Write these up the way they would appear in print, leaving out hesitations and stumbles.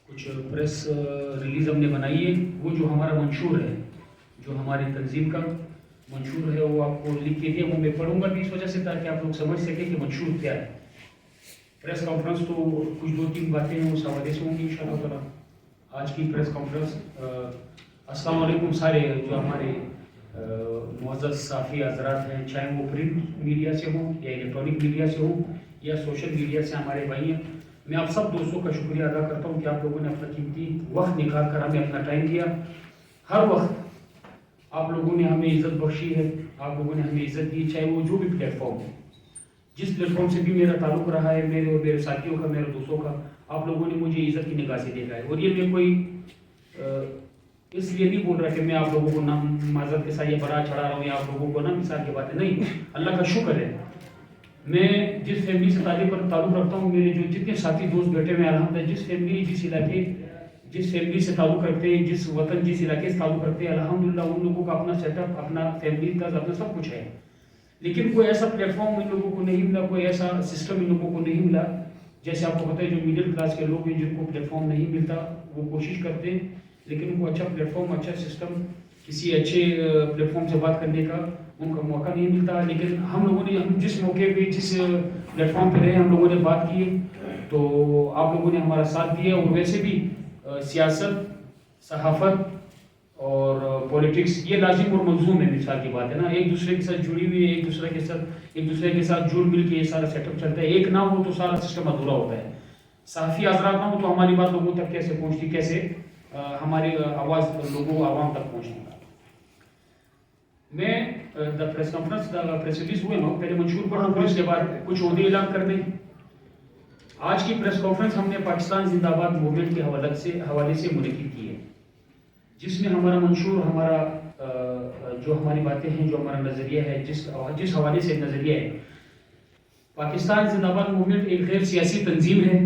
کچھ press release ہم نے بنائی ہے. وہ جو ہمارا منشور ہے, جو ہماری تنظیم کا منشور ہے, وہ آپ کو لکھ کے دیا. وہ میں پڑھوں گا بھی اس وجہ سے تاکہ آپ لوگ سمجھ سکیں کہ منشور کیا ہے. پریس کانفرنس تو کچھ 2-3 باتیں ہیں اس حوالے سے ہوں گی انشاءاللہ تعالیٰ. آج کی پریس کانفرنس, السلام علیکم سارے جو ہمارے معزز صحافی حضرات ہیں, چاہے وہ پرنٹ میڈیا سے ہوں یا الیکٹرانک میڈیا سے ہوں یا سوشل میڈیا سے ہمارے بھائی ہیں. میں آپ سب دوستوں کا شکریہ ادا کرتا ہوں کہ آپ لوگوں نے اپنا قیمتی وقت نکال کر ہمیں اپنا ٹائم دیا. ہر وقت آپ لوگوں نے ہمیں عزت بخشی ہے, آپ لوگوں نے ہمیں عزت دی, چاہے وہ جو بھی پلیٹ فارم ہے, جس پلیٹ فارم سے بھی میرا تعلق رہا ہے, میرے اور میرے ساتھیوں کا, میرے دوستوں کا, آپ لوگوں نے مجھے عزت کی نگاہ سے دیکھا ہے. اور یہ میں کوئی اس لیے نہیں بول رہا کہ میں آپ لوگوں کو نہ معذرت کے ساتھ یہ بڑا چڑھا رہا ہوں یا آپ لوگوں کو نہ مثال کی باتیں, نہیں. اللہ کا شکر ہے, میں جس فیملی سے تعلق رکھتا ہوں, میرے جو جتنے ساتھی دوست بیٹھے ہوئے الحمدللہ, جس فیملی جس علاقے جس فیملی سے تعلق رکھتے ہیں, جس وطن جس علاقے سے تعلق رکھتے ہیں, الحمدللہ ان لوگوں کا اپنا سیٹ اپ, اپنا فیملی طرز, اپنا سب کچھ ہے. لیکن کوئی ایسا پلیٹ فارم ان لوگوں کو نہیں ملا, کوئی ایسا سسٹم ان لوگوں کو نہیں ملا. جیسے آپ کو پتہ ہے جو مڈل کلاس کے لوگ ہیں جن کو پلیٹ فارم نہیں ملتا, وہ کوشش کرتے ہیں لیکن ان کو اچھا پلیٹ فارم, اچھا سسٹم, کسی اچھے پلیٹ فارم سے بات کرنے کا ان کا موقع نہیں ملتا. لیکن ہم لوگوں نے, ہم جس موقع پہ جس پلیٹ فارم پہ رہے, ہم لوگوں نے بات کی تو آپ لوگوں نے ہمارا ساتھ دیا. اور ویسے بھی سیاست, صحافت اور پولیٹکس یہ لازم اور ملزوم ہے. مثال کی بات ہے نا, ایک دوسرے کے ساتھ جڑی ہوئی ہے, ایک دوسرے کے ساتھ جڑ مل کے یہ سارا سیٹ اپ چلتا ہے. ایک نہ ہو تو سارا سسٹم ادھورا ہوتا ہے. صحافی حضرات نہ ہو تو ہماری بات لوگوں تک کیسے پہنچتی, کیسے ہماری آواز لوگوں عوام تک پہنچتی. میں پریس کانفرنس پریس ریلیز ہوئے نا, پہلے منشور پڑھوں پھر اس کے بعد کچھ عہدے اعلان کر دیں. آج کی پریس کانفرنس ہم نے پاکستان زندہ باد موومنٹ کے حوالے سے منعقد کی ہے, جس میں ہمارا منشور, ہمارا جو ہماری باتیں ہیں, جو ہمارا نظریہ ہے, جس حوالے سے نظریہ ہے. پاکستان زندہ باد موومنٹ ایک غیر سیاسی تنظیم ہے.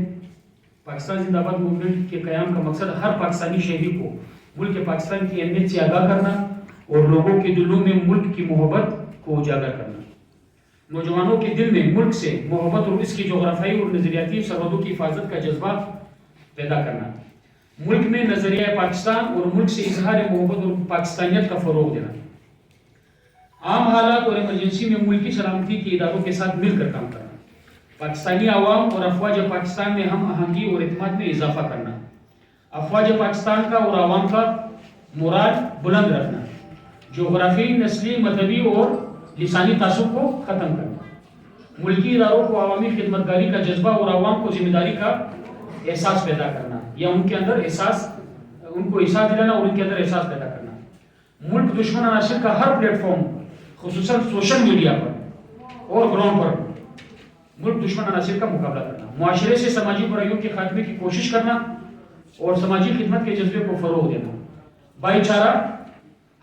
پاکستان زندہ باد موومنٹ کے قیام کا مقصد ہر پاکستانی شہری کو ملک پاکستان کی اہمیت سے آگاہ کرنا اور لوگوں کے دلوں میں ملک کی محبت کو اجاگر کرنا. نوجوانوں کے دل میں ملک سے محبت اور اس کی جغرافیائی اور نظریاتی سرحدوں کی حفاظت کا جذبہ پیدا کرنا. ملک میں نظریہ پاکستان اور ملک سے اظہار محبت اور پاکستانیت کا فروغ دینا. عام حالات اور ایمرجنسی میں ملکی سلامتی کے اداروں کے ساتھ مل کر کام کرنا. پاکستانی عوام اور افواج پاکستان میں ہم آہنگی اور اعتماد میں اضافہ کرنا. افواج پاکستان کا اور عوام کا مراد بلند رکھنا. جغرافی, نسلی, مذہبی اور لسانی تعصب کو ختم کرنا. ملکی اداروں کو عوامی خدمتگاری کا جذبہ اور عوام کو ذمہ داری کا احساس پیدا کرنا, یا ان کے اندر احساس, ان کو احساس دلانا اور ان کے اندر احساس پیدا کرنا. ملک دشمن عناصر کا ہر پلیٹ فارم, خصوصاً سوشل میڈیا پر اور گراؤنڈ پر ملک دشمن عناصر کا مقابلہ کرنا. معاشرے سے سماجی برائیوں کے خاتمے کی کوشش کرنا اور سماجی خدمت کے جذبے کو فروغ دینا. بھائی چارہ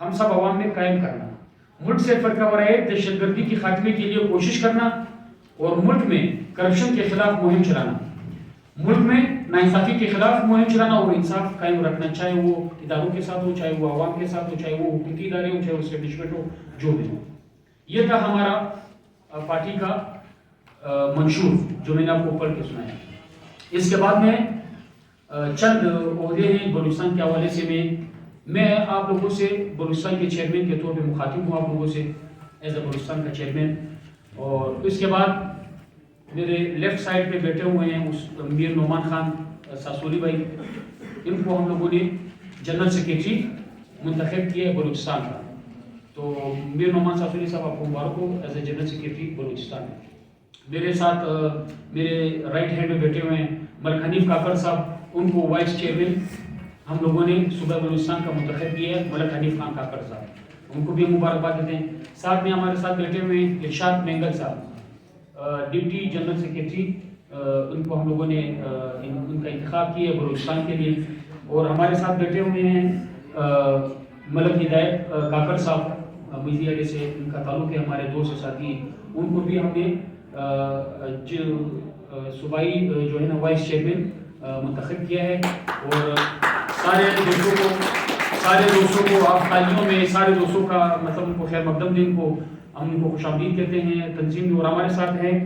ہم سب عوام میں قائم کرنا. ملک سے فرقہ واریت, دہشت گردی کے خاتمے کے لیے کوشش کرنا اور ملک میں کرپشن کے خلاف مہم چلانا. ملک میں ناانصافی کے خلاف مہم چلانا اور انصاف قائم رکھنا, چاہے وہ اداروں کے ساتھ ہو, چاہے وہ عوام کے ساتھ ہو, چاہے وہ حکومتی ادارے ہو, چاہے وہ اسٹیبلشمنٹ ہو, جو بھی ہو. یہ تھا ہمارا پارٹی کا منشور جو میں نے آپ کو پڑھ کے سنایا. اس کے بعد میں چند عہدے ہیں بلوچستان کے حوالے سے. میں آپ لوگوں سے بلوچستان کے چیئرمین کے طور پہ مخاطب ہوں, آپ لوگوں سے ایز اے بلوچستان کا چیئرمین. اور اس کے بعد میرے لیفٹ سائڈ پہ بیٹھے ہوئے ہیں میر نعمان خان ساسولی بھائی, ان کو ہم لوگوں نے جنرل سیکریٹری منتخب کیا ہے بلوچستان کا. تو میر نعمان ساسولی صاحب آپ کو مبارک ہو as a general secretary Balochistan. میرے ساتھ میرے رائٹ ہینڈ میں بیٹھے ہوئے ہیں ملک حنیف کاکڑ صاحب, ان کو وائس چیئرمین ہم لوگوں نے صوبہ بلوچستان کا منتخب کیا ہے, ملک حنیف خان کاکڑ صاحب, ان کو بھی مبارکباد دیتے ہیں. ساتھ میں ہمارے ساتھ بیٹھے ہوئے ہیں ارشاد مینگل صاحب, ڈپٹی جنرل سیکریٹری, ان کو ہم لوگوں نے ان کا انتخاب کیا ہے بلوچستان کے لیے. اور ہمارے ساتھ بیٹھے ہوئے ہیں ملک ہدایت کاکڑ صاحب, مزی اڈے سے ان کا تعلق ہے, ہمارے دوست ساتھی, ان کو بھی ہم نے صوبائی جو ہے نا وائس چیئرمین منتخب کیا ہے. اور سارے دوستوں کو آپ تالیوں میں, سارے دوستوں کا مطلب ان کو خیر مقدم دیں, ہم ان کو خوش آمدید کہتے ہیں تنظیم میں. اور ہمارے ساتھ ہیں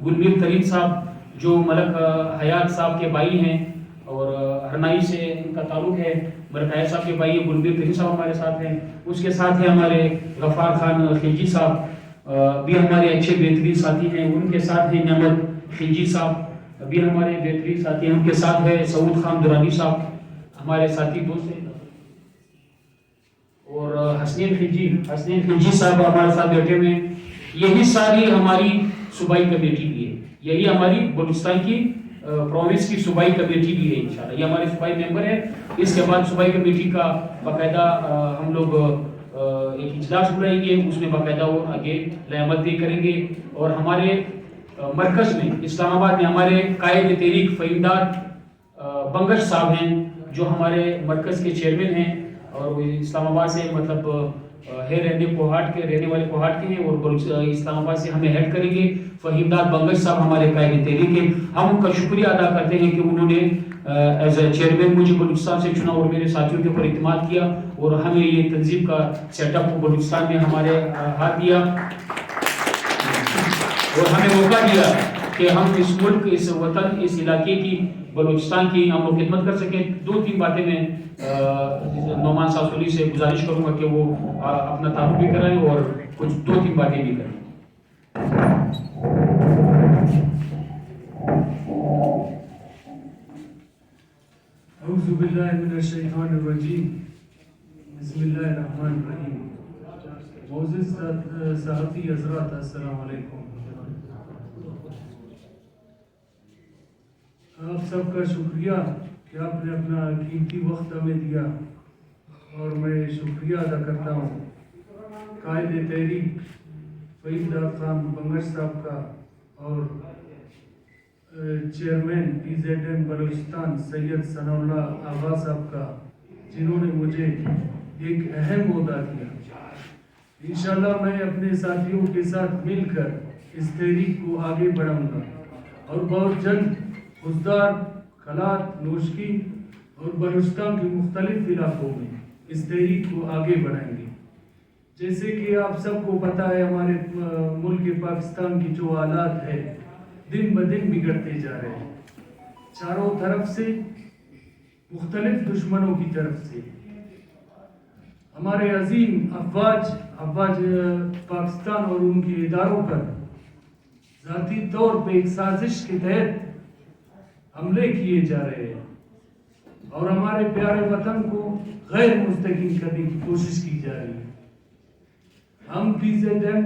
گلمیر ترین صاحب, جو ملک حیات صاحب کے بھائی ہیں اور ہرنائی سے ان کا تعلق ہے. ملک حیات صاحب کے بھائی ہیں گلبیر ترین صاحب ہمارے ساتھ ہیں. اس کے ساتھ ہیں ہمارے غفار خان خلجی صاحب بھی ہمارے اچھے بہترین ساتھی ہیں. ان کے ساتھ ہیں نعمت خلجی صاحب بھی ہمارے بہترین ساتھی ہیں. ان کے ساتھ ہے سعود خان درانی صاحب ہمارے ساتھی دوست ہیں. اور حسنین خلجی صاحب ہمارے ساتھ بیٹھے ہوئے ہیں. یہی ساری ہماری صوبائی کمیٹی بھی ہے. یہی ہماری بلوچستان کی پروونس کی صوبائی کمیٹی بھی ہے. انشاءاللہ یہ ہمارے صوبائی ممبر ہیں. اس کے بعد صوبائی کمیٹی کا باقاعدہ ہم لوگ ایک اجلاس بلائیں گے. اس میں باقاعدہ وہ آگے عمل طے کریں گے. اور ہمارے مرکز میں اسلام آباد میں ہمارے قائد تحریک فہیم داد بنگش صاحب ہیں جو ہمارے مرکز کے چیئرمین ہیں اور وہ اسلام آباد سے مطلب رہنے والے پوہاٹ کے ہیں اور اسلام آباد سے ہمیں ہیڈ کریں گے. فہیم داد بنگش صاحب ہمارے قائد تحریک ہیں. ہم ان کا شکریہ ادا کرتے ہیں کہ انہوں نے ایز اے چیئرمین مجھے بلوچستان سے چنا اور میرے ساتھیوں کے اوپر اعتماد کیا اور ہمیں یہ تنظیم کا سیٹ اپ بلوچستان میں ہمارے ہاتھ دیا اور ہمیں موقع دیا کہ ہم اس ملک اس وطن اس علاقے کی بلوچستان کی ہم لوگ خدمت کر سکیں. 2-3 باتیں میں نعمان صاحب سولی سے گزارش کروں گا کہ وہ اپنا تعارف بھی کرائیں اور کچھ 2-3 باتیں بھی کریں. اعوذ باللہ من الشیطان الرجیم بسم اللہ الرحمن الرحیم. معزز صحافی حضرات السلام علیکم. آپ سب کا شکریہ کہ آپ نے اپنا قیمتی وقت ہمیں دیا اور میں شکریہ ادا کرتا ہوں قائد تحریک فہیم داد خان بنگش صاحب کا اور چیئرمین PZM بلوچستان سید ثناء اللہ آغا صاحب کا جنہوں نے مجھے ایک اہم عہدہ دیا. انشاءاللہ میں اپنے ساتھیوں کے ساتھ مل کر اس تحریک کو آگے بڑھاؤں گا اور بہت جلد حضدار کھلات نوشکی اور بلوچستان کے مختلف علاقوں میں اس تحریک کو آگے بڑھائیں گے. جیسے کہ آپ سب کو پتہ ہے ہمارے ملک پاکستان کی جو حالات ہے دن بدن بگڑتے جا رہے ہیں. چاروں طرف سے مختلف دشمنوں کی طرف سے ہمارے عظیم افواج پاکستان اور ان کے اداروں پر ذاتی طور پہ ایک سازش کے تحت حملے کیے جا رہے ہیں اور ہمارے پیارے وطن کو غیر مستحکم کرنے کی کوشش کی جا رہی ہے. ہم PZM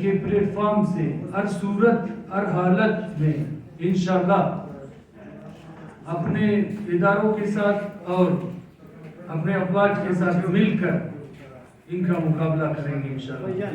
کے پلیٹ فارم سے ہر صورت ہر حالت میں انشاءاللہ اپنے اداروں کے ساتھ اور اپنے افواج کے ساتھ مل کر ان کا مقابلہ کریں گے انشاءاللہ.